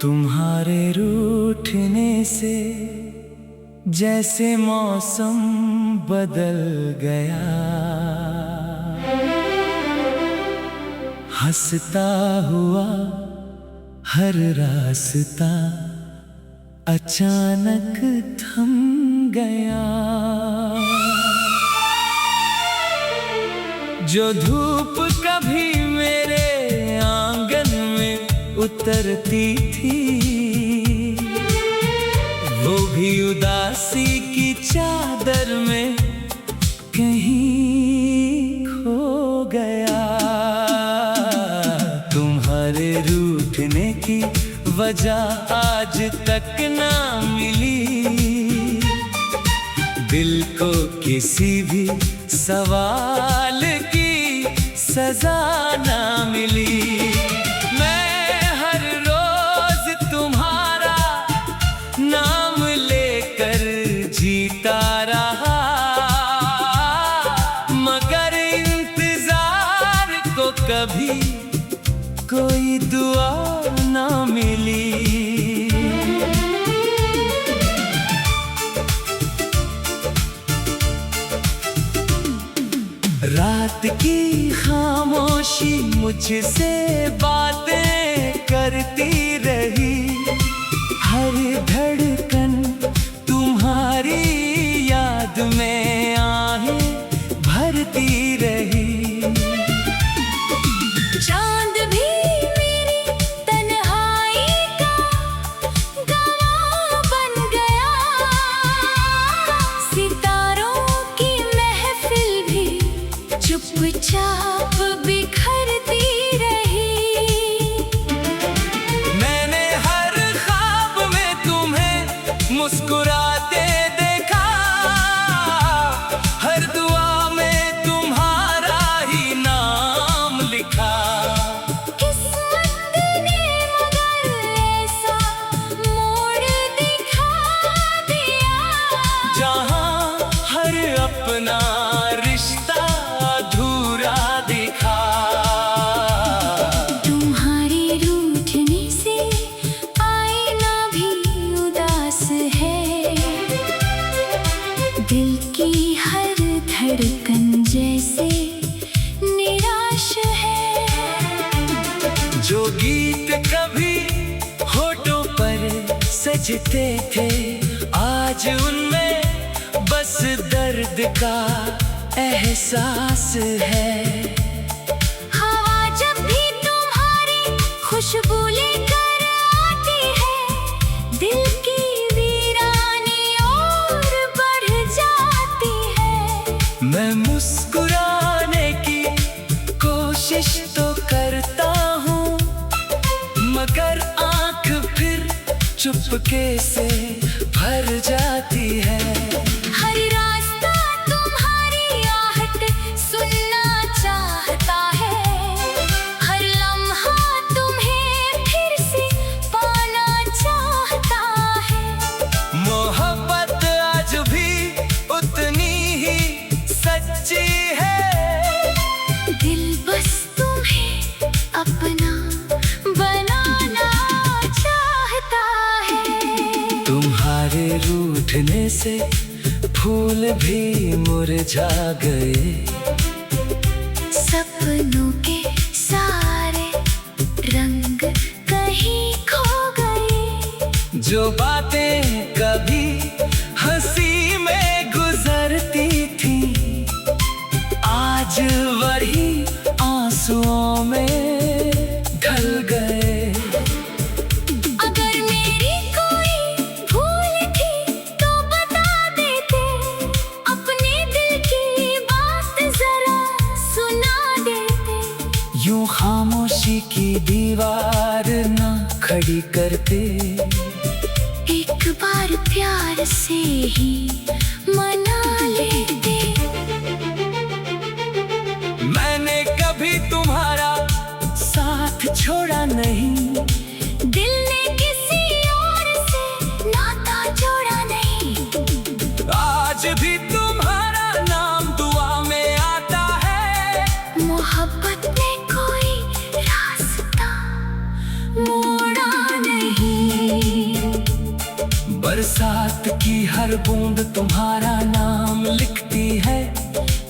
तुम्हारे रूठने से जैसे मौसम बदल गया, हंसता हुआ हर रास्ता अचानक थम गया। जो धूप कभी मेरे आंगन में उतरती थी, वो भी उदासी की चादर में कहीं खो गया। तुम्हारे रूठने की वजह आज तक ना मिली, दिल को किसी भी सवाल की सजा ना मिली। मैं हर रोज तुम्हारा नाम लेकर जीता रहा, मगर इंतजार को कभी कोई दुआ ना मिली। रात की खामोशी मुझसे बातें करती रही, हर धड़कन तुम्हारी याद में आहें भरती रही। चांद भी मेरी तन्हाई का गवाह बन गया, सितारों की महफिल भी चुपचाप बिखरती रही। मैंने हर ख्वाब में तुम्हें मुस्कुराते देखा, हर दुआ में तुम्हारा ही नाम लिखा। किस्मत ने मगर ऐसा मोड़ दिखा दिया, जहाँ हर अपना रिश्ता अधूरा दिखा। तुम्हारे रूठने से आईना भी उदास है, दिल की हर धड़कन जैसे निराश है। जो गीत कभी होठों पर सजते थे, आज उनमें बस दर्द का एहसास है। हवा जब भी तुम्हारी खुशबू लेकर आती है, दिल की वीरानी और बढ़ जाती है। मैं मुस्कुराने की कोशिश तो करता हूँ, मगर आँख फिर चुपके से भर जाती है। हर रास्ता तुम्हारी आहट सुनना चाहता है, हर लम्हा तुम्हें फिर से पाना चाहता है। मोहब्बत आज भी उतनी ही सच्ची है, दिल बस तुम्हें अपना बनाना चाहता है। तुम्हारे रूठने से फूल भी मुरझा गए, सपनों के सारे रंग कहीं खो गए। जो बातें कभी हंसी में गुजरती थी, आज वही आंसुओं में ढल गए। अगर मेरी कोई भूल थी तो बता देते, अपने दिल की बात जरा सुना देते। यूं खामोशी की दीवार न खड़ी करते, एक बार प्यार से ही मना लेते। मैंने कभी तुम्हारा साथ छोड़ा नहीं, दिल ने किसी और से नाता जोड़ा नहीं। आज भी तुम्हारा नाम दुआ में आता है। मोहब्बत ने कोई रास्ता मोड़ा नहीं। हर बूंद तुम्हारा नाम लिखती है।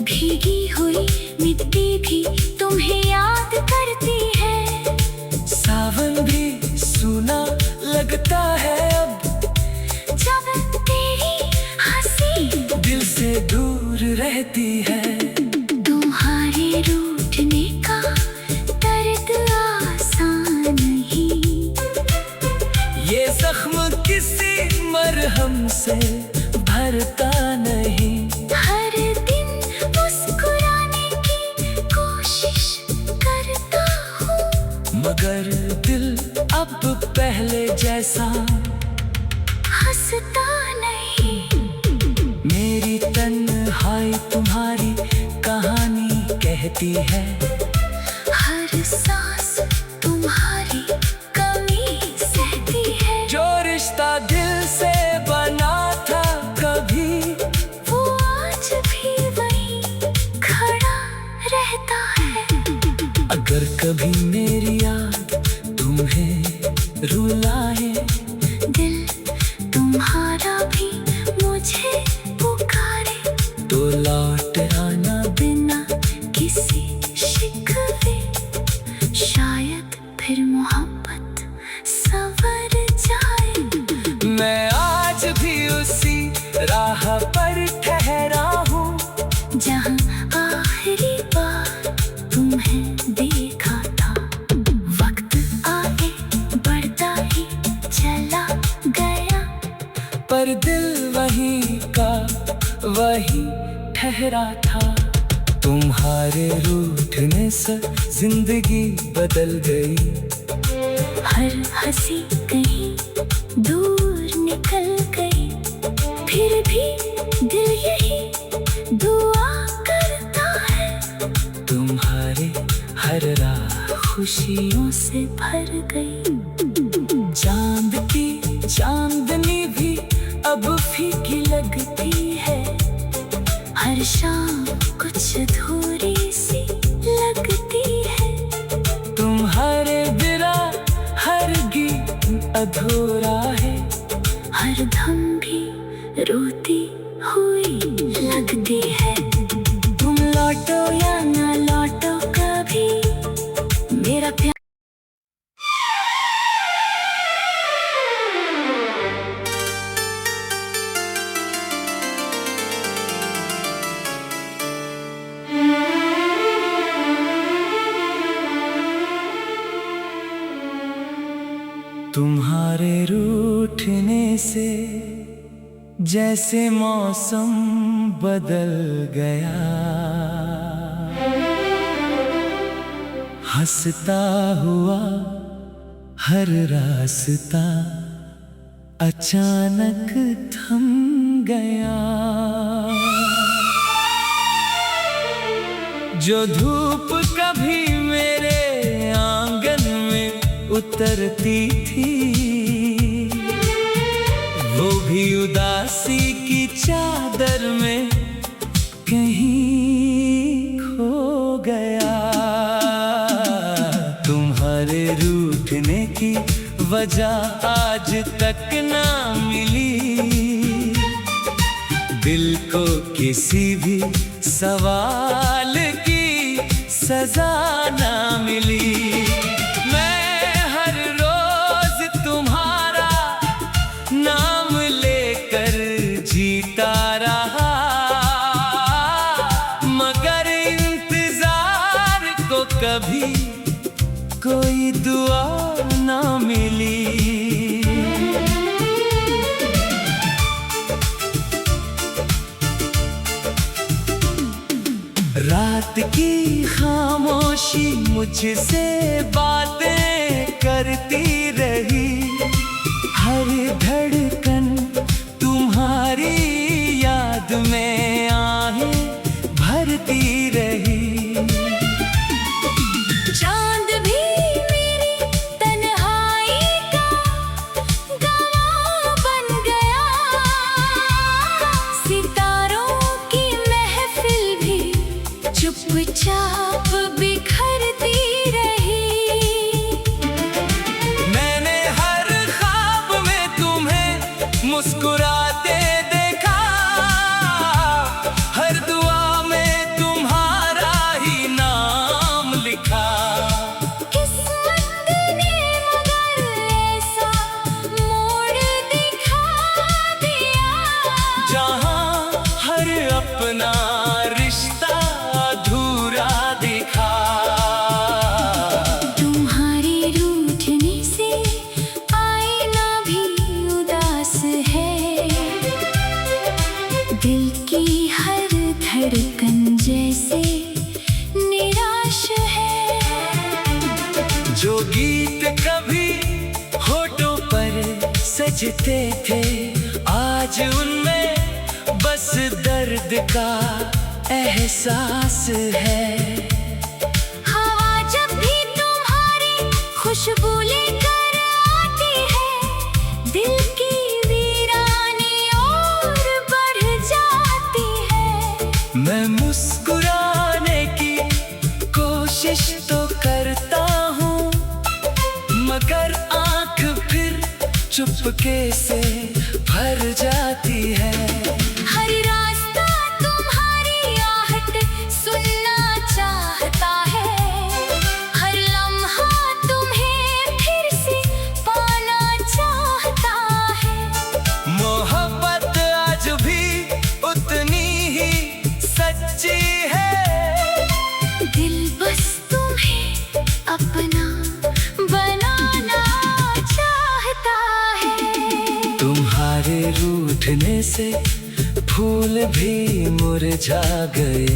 भीगी हुई मिट्टी भी तुम्हें याद करती है। सावन भी सूना लगता है अब, जब तेरी हंसी दिल से दूर रहती है। तुम्हारे रूठने का दर्द आसान नहीं। ये जख्म किसी मरहम से भरता नहीं। हर दिन मुस्कुराने की कोशिश करता हूँ, मगर दिल अब पहले जैसा हंसता नहीं। मेरी तन्हाई तुम्हारी कहानी कहती है। हर सांस तुम्हारी कमी सहती है। जो रिश्ता दिल से बना था कभी, वो आज भी वहीं खड़ा रहता है। अगर कभी मेरी याद तुम्हें रुलाए, दिल तुम्हारा भी मुझे पुकारे, तो लौट आना बिना किसी शिकवे। शायद फिर मोहब्बत संवर जाए। मैं आज भी उसी राह पर ठहरा हूँ, जहाँ आखिरी बार तुम्हें देखा था। वक्त आगे बढ़ता ही चला गया, पर दिल वहीं का वहीं ठहरा था। तुम्हारे रूठने से जिंदगी बदल गई। हर हंसी कहीं दूर निकल गई, फिर भी दिल यही दुआ करता है। तुम्हारे हर राह खुशियों से भर गई। चांद की चांदनी भी अब फीकी लगती है। हर शाम कुछ अधूरी सी लगती है। तुम्हारे बिना हर गीत अधूरा है। हर दम भी रोती हुई लगती है। तुम लौटो या ना लौटो कभी, मेरा प्यार। तुम्हारे रूठने से जैसे मौसम बदल गया। हंसता हुआ हर रास्ता अचानक थम गया। जो धूप कभी मेरे आंगन में उतरती थी, वो भी उदासी की चादर में कहीं खो गया। तुम्हारे रूठने की वजह आज तक ना मिली। दिल को किसी भी सवाल की सजा ना मिली। मैं हर रोज तुम्हारा नाम लेकर जीता रहा, मगर इंतजार को कभी कोई दुआ ना मिली। रात की खामोशी मुझसे बातें करती रही। हर धड़कन तुम्हारी याद में आहें भरती रही। चांद भी मेरी तन्हाई का गवाह बन गया। सितारों की महफिल भी चुपचाप बिखरती रही। मैंने हर ख्वाब में तुम्हें गीत कभी होठों पर सजते थे, आज उनमें बस दर्द का एहसास है। हवा जब भी तुम्हारी खुशबू लेकर आती है, दिल की वीरानी और बढ़ जाती है। मैं मुस्कुराने की कोशिश तो करता हूँ, मगर आँख फिर चुपके से भर जाती है। हर रास्ता तुम्हारी आहट सुनना चाहता है, हर लम्हा तुम्हें फिर से पाना चाहता है। मोहब्बत आज भी उतनी ही सच्ची है, दिल बस तुम्हें अपना बनाना चाहता है। तुम्हारे रूठने से फूल भी मुरझा गए,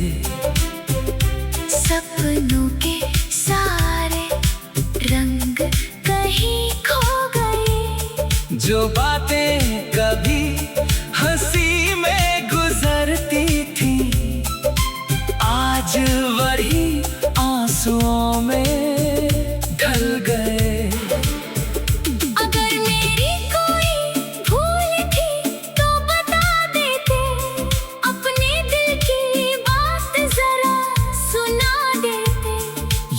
सपनों के सारे रंग कहीं खो गए। जो बातें कभी हंसी में गुजरती थी, आज वही आंसुओं में ढल गए। अगर मेरी कोई भूल थी तो बता देते, अपने दिल की बात जरा सुना देते।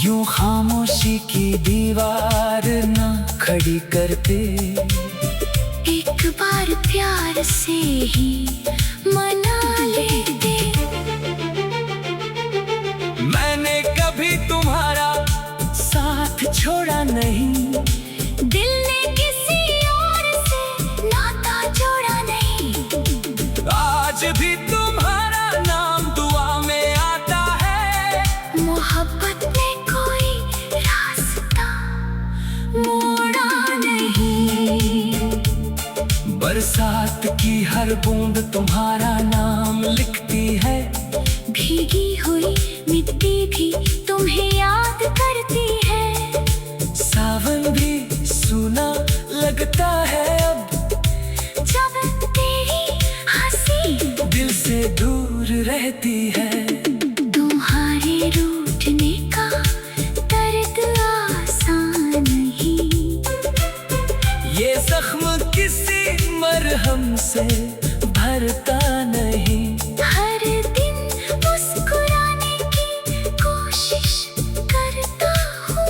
यूं खामोशी की दीवार न खड़ी करते, एक बार प्यार से ही मना लेते। मैंने कभी तुम्हारा साथ छोड़ा नहीं, दिल ने किसी और से नाता जोड़ा नहीं। आज भी तुम्हारा नाम दुआ में आता है। मोहब्बत ने कोई रास्ता मोड़ा नहीं। बरसात की हर बूंद तुम्हारा नाम लिखती है, भीगी हुई मिट्टी भी तुम्हें याद करती है। सावन भी सूना लगता है अब, जब तेरी हंसी दिल से दूर रहती है। तुम्हारे रूठने का दर्द आसान नहीं, ये जख्म किसी मरहम से भरता नहीं। हर दिन मुस्कुराने की कोशिश करता हूँ,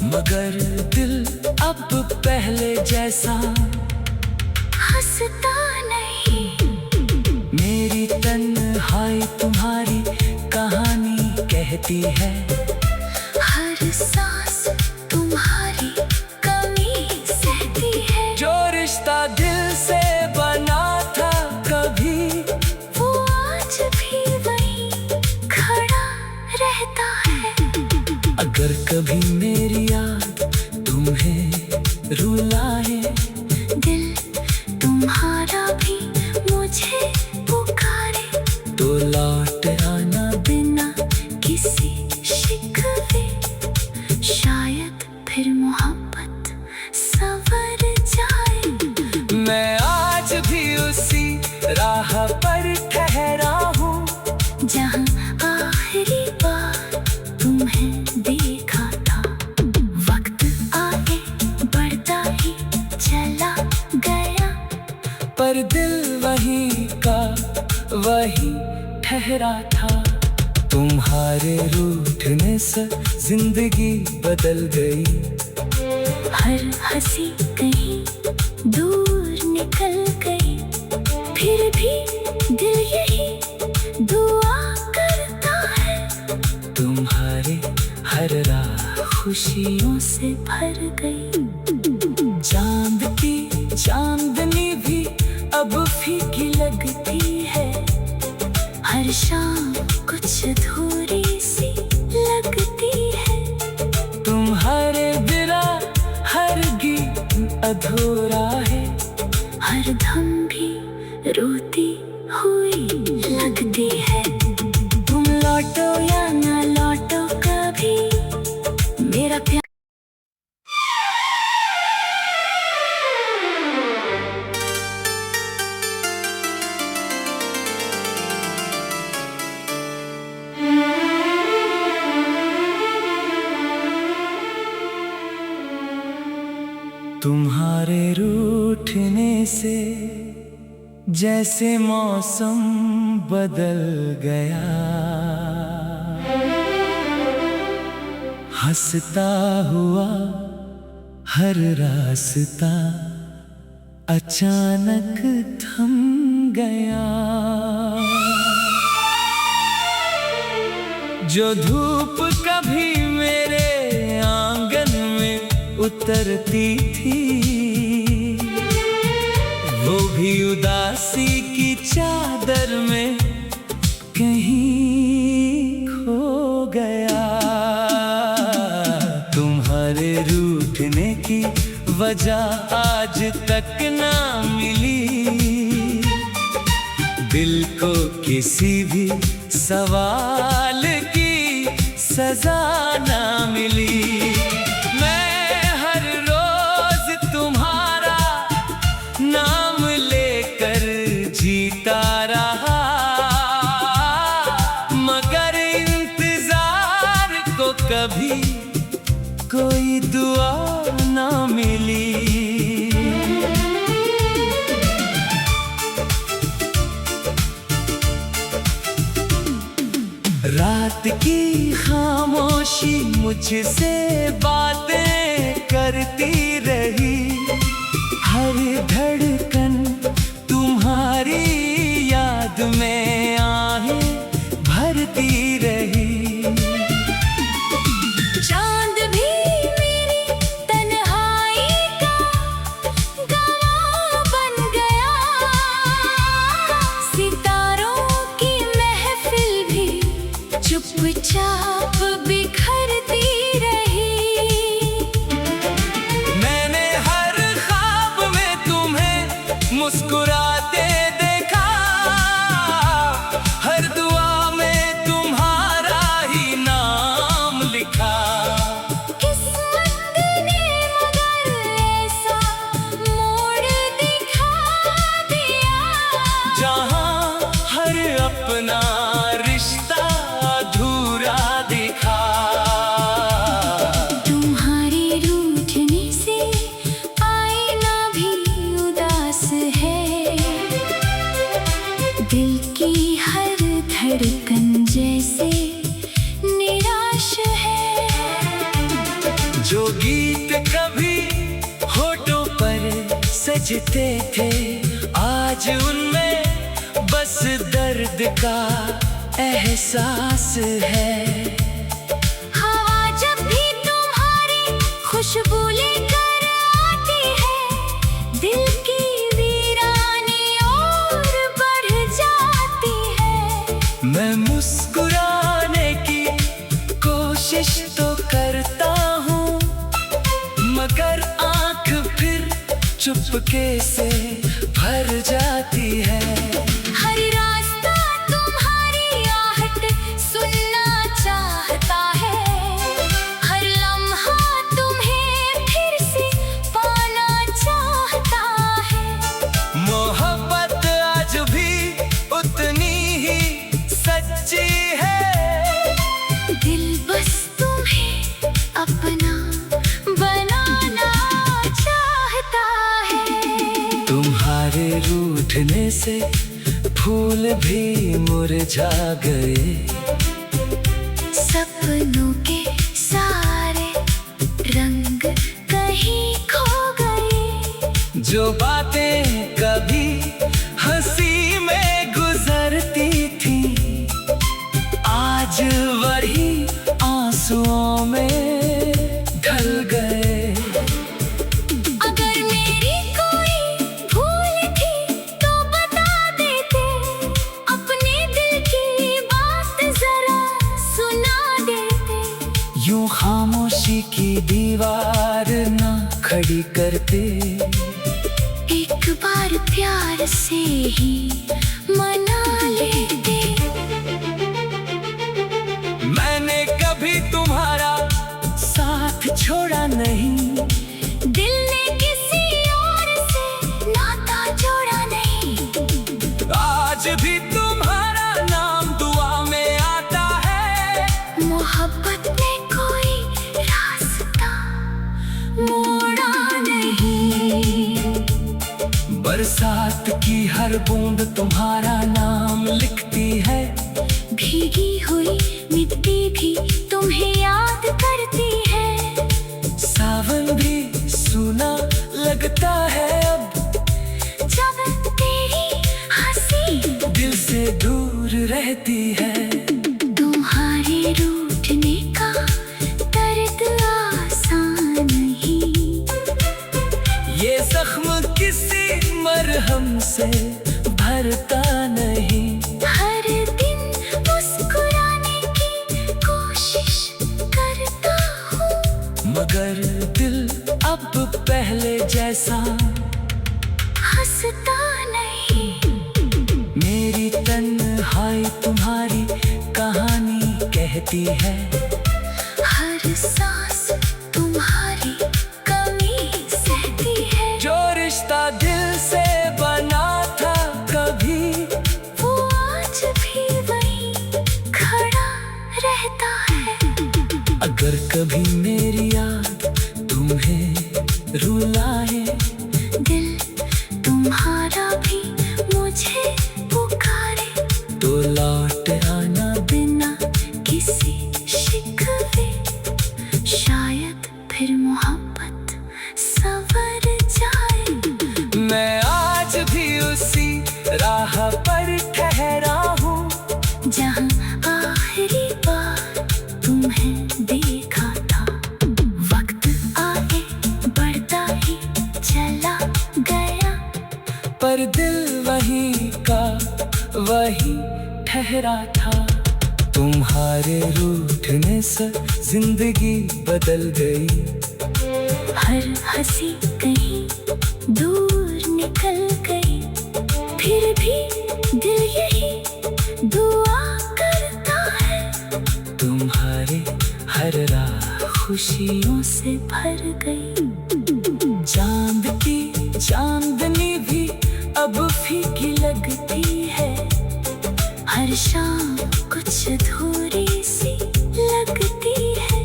मगर दिल अब पहले जैसा हंसता नहीं। मेरी तन्हाई तुम्हारी कहानी कहती है, हर सांस तुम्हारी कमी सहती है। जो रिश्ता दिल से बना था कभी, वो आज भी वही खड़ा रहता है। अगर कभी मेरी याद तुम्हें रुलाए, दिल तुम्हारा भी मुझे पुकारे, तो लौट आना बिना किसी शिकवे। शायद फिर मोहब्बत संवर जाए। मैं आज भी उसी राह पर ठहरा हूँ, जहाँ आखिरी बार तुम्हें देखा था। वक्त आगे बढ़ता ही चला गया, पर दिल वहीं का वहीं ठहरा था। तुम्हारे रूठने से जिंदगी बदल गई, हर हंसी कहीं दूर निकल गई। फिर भी दिल यही दुआ करता है, तुम्हारे हर राह खुशियों से भर गई। चांद की चांदनी भी अब फीकी लगती है, हर शाम कुछ अधूरी सी लगती है। तुम्हारे बिना हर गीत अधूरा है, हर दम भी रोती हुई लगती है। तुम लौटो या ना लौटो कभी, मेरा प्यार तुम्हारे रूठने से जैसे मौसम बदल गया, हंसता हुआ हर रास्ता अचानक थम गया। जो धूप कभी मेरे आंगन में उतरती थी, वो भी उदासी की चादर में कहीं खो गया। तुम्हारे रूठने की वजह आज तक ना मिली, दिल को किसी भी सवाल की सजा ना मिली। मैं हर रोज तुम्हारा नाम लेकर जीता रहा, मगर इंतजार को कभी कोई दुआ ना मिली। रात की खामोशी मुझसे बातें करती रही, हर धड़कन तुम्हारी याद में आहें भरती रही। चांद भी मेरी तन्हाई का गवाह बन गया, सितारों की महफिल भी चुपचाप बिखरती रही। मैंने हर ख्वाब में तुम्हें मुस्कुराते देखा, हर दुआ में तुम्हारा ही नाम लिखा। किस्मत ने मगर ऐसा मोड़ दिखा दिया, जहाँ हर अपना रिश्ता अधूरा दिखा। तुम्हारे रूठने से आईना भी उदास है, दिल की हर धड़कन जैसे निराश है। जो गीत कभी होठों पर सजते थे, आज उनमें बस दर्द का एहसास है। हवा जब भी तुम्हारी खुशबू लेकर आती है, दिल की वीरानी और बढ़ जाती है। मैं मुस्कुराने की कोशिश तो करता हूँ, मगर आँख फिर चुपके से भर जाती है। हर रास्ता तुम्हारी आहट सुनना चाहता है, हर लम्हा तुम्हें फिर से पाना चाहता है। मोहब्बत आज भी उतनी ही सच्ची है, दिल बस तुम्हें अपना बनाना चाहता है। तुम्हारे रूठने से फूल भी मुरझा गए, सपनों के सारे रंग कहीं खो गए। जो बातें कभी हंसी में गुजरती थी, आज वही आंसुओं में ढल गए। अगर मेरी कोई भूल थी तो बता देते, अपने दिल की बात जरा सुना देते। यूं खामोशी की दीवार ना खड़ी करते, एक बार प्यार से ही मना लेते। मैंने कभी तुम्हारा साथ छोड़ा नहीं, दिल ने किसी और से नाता जोड़ा नहीं। आज भी तुम्हारा नाम दुआ में आता है। मोहब्बत ने कोई रास्ता मोड़ा नहीं। बरसात की हर बूंद तुम्हारा नाम लिखती है। भीगी हुई मिट्टी भी तुम्हें याद करती है। सावन भी सूना लगता है अब, जब तेरी हंसी दिल से दूर रहती है। तुम्हारे रूठने का दर्द आसान नहीं, ये जख्म किसी मरहम से भरता नहीं। हर दिन मुस्कुराने की कोशिश करता हूँ, मगर दिल अब पहले जैसा हंसता नहीं। मेरी तन्हाई तुम्हारी कहानी कहती है। हर सांस तुम्हारी कमी सहती है। जो रिश्ता दिल से बना था कभी, वो आज भी वहीं खड़ा रहता है। अगर कभी मेरी याद तुम्हें रुलाए, दिल तुम्हारा भी मुझे पुकारे, तो लौट आना बिना किसी शिकवे। शायद फिर मोहब्बत संवर जाए। मैं आज भी उसी राह पर ठहरा हूँ, जहाँ आखिरी बार तुम्हें देखा था। वक्त आगे बढ़ता ही चला गया, पर दिल वहीं का वहीं ठहरा था। तुम्हारे रूठने से जिंदगी बदल गई। हर हंसी कहीं दूर निकल गई, फिर भी दिल यही दुआ करता है। तुम्हारे हर राह खुशियों से भर गई। चांद की चांदनी भी अब फीकी लगती है। हर शाम कुछ अधूरी सी लगती है।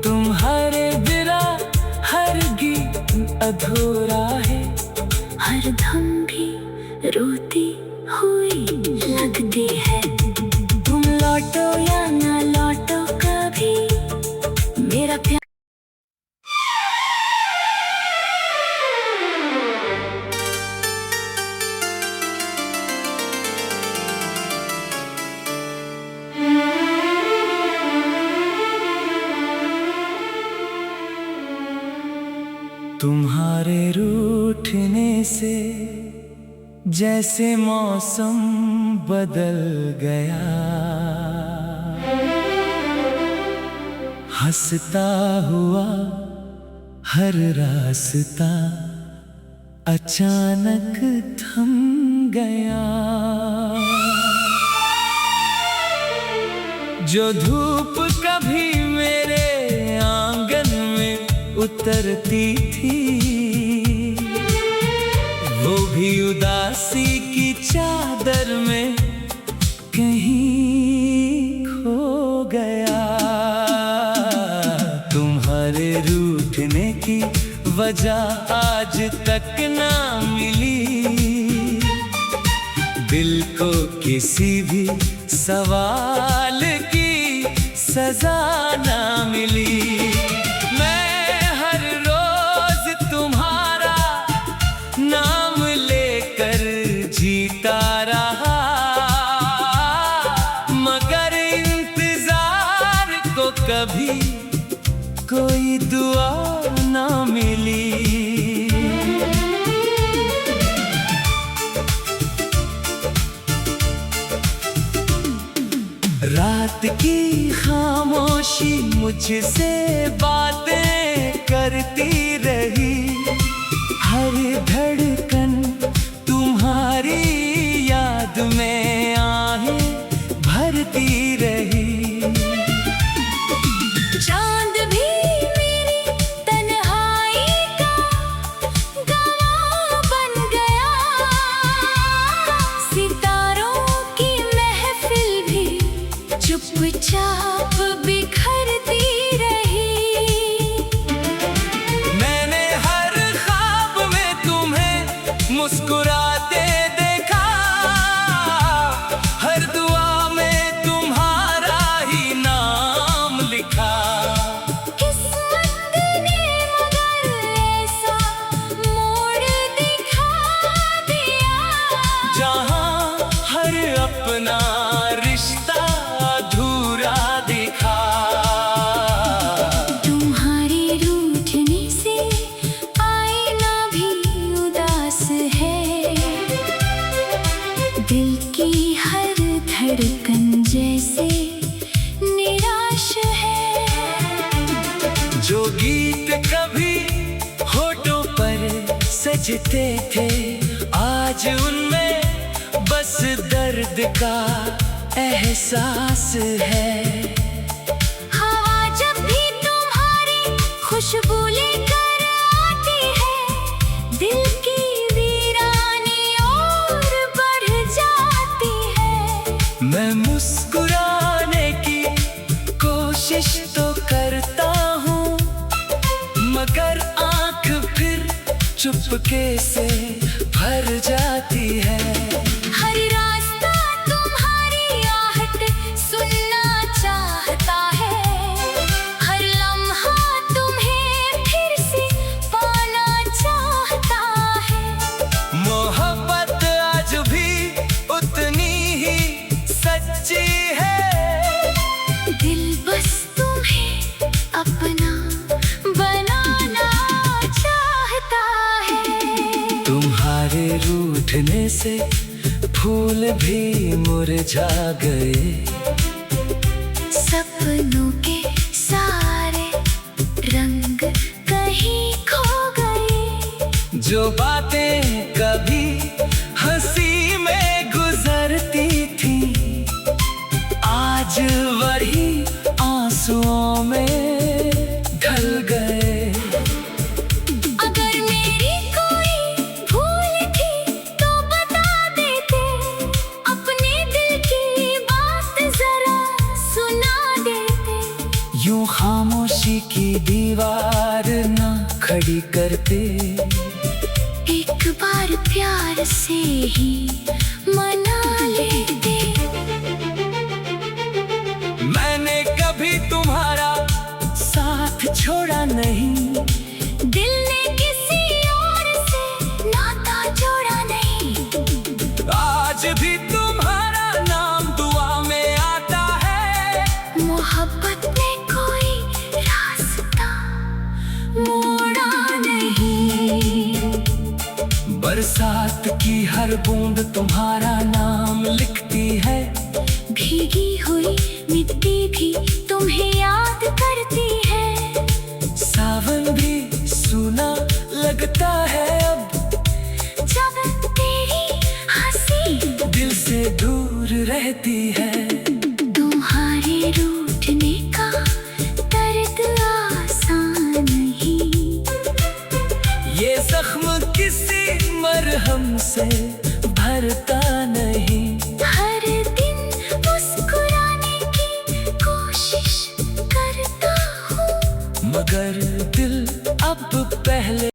तुम्हारे बिना हर गीत अधूरा है। हर दम भी रोती हुई लगती है। तुम लौटो या ना लौटो कभी, मेरा प्यार। तुम्हारे रूठने से जैसे मौसम बदल गया, हंसता हुआ हर रास्ता अचानक थम गया। जो धूप कभी मेरे आंगन में उतरती थी, वो भी उदासी की चादर में कहीं खो गया। तुम्हारे रूठने की वजह आज तक ना मिली, दिल को किसी भी सवाल की सजा ना मिली। मैं हर रोज तुम्हारा नाम लेकर जीता रहा, मगर इंतजार को कभी कोई दुआ ना मिली। रात की खामोशी मुझसे बातें करती रही, हर धड़कन तुम्हारी याद में आहें भरती रही। चांद भी मेरी तन्हाई का गवाह बन गया, सितारों की महफिल भी चुपचाप बिखरती रही। मैंने हर ख्वाब में तुम्हें सजते थे आज उनमें बस दर्द का एहसास है। हवा जब भी तुम्हारी खुशबू लेकर आती है, दिल की वीरानी और बढ़ जाती है। मैं मुस्कुराने की कोशिश तो करता हूँ, मगर आंख फिर चुपके से भर जाती है। हर रास्ता तुम्हारी आहट सुनना चाहता है, हर लम्हा तुम्हें फिर से पाना चाहता है। मोहब्बत आज भी उतनी ही सच्ची है, दिल बस तुम्हें अपना बनाना चाहता है। तुम्हारे रूठने से फूल भी मुरझा गए, सपनों के सारे रंग कहीं खो गए। जो बातें कभी हंसी में गुजरती थी, आज वही आंसुओं में ढल गए। अगर मेरी कोई भूल थी तो बता देते, अपने दिल की बात जरा सुना देते। यूं खामोशी की दीवार न खड़ी करते, एक बार प्यार से ही मना लेते। मैंने कभी तुम्हारा साथ छोड़ा नहीं, दिल ने किसी और से नाता जोड़ा नहीं। आज भी तुम्हारा नाम दुआ में आता है। मोहब्बत ने कोई रास्ता मोड़ा नहीं। बरसात की हर बूंद तुम्हारा नाम लिखती है, भीगी हुई मिट्टी भी तुम्हें याद करती है। सावन भी सूना लगता है अब, जब तेरी हंसी दिल से दूर रहती है। तुम्हारे रूठने का दर्द आसान नहीं, ये जख्म किसी मरहम से भरता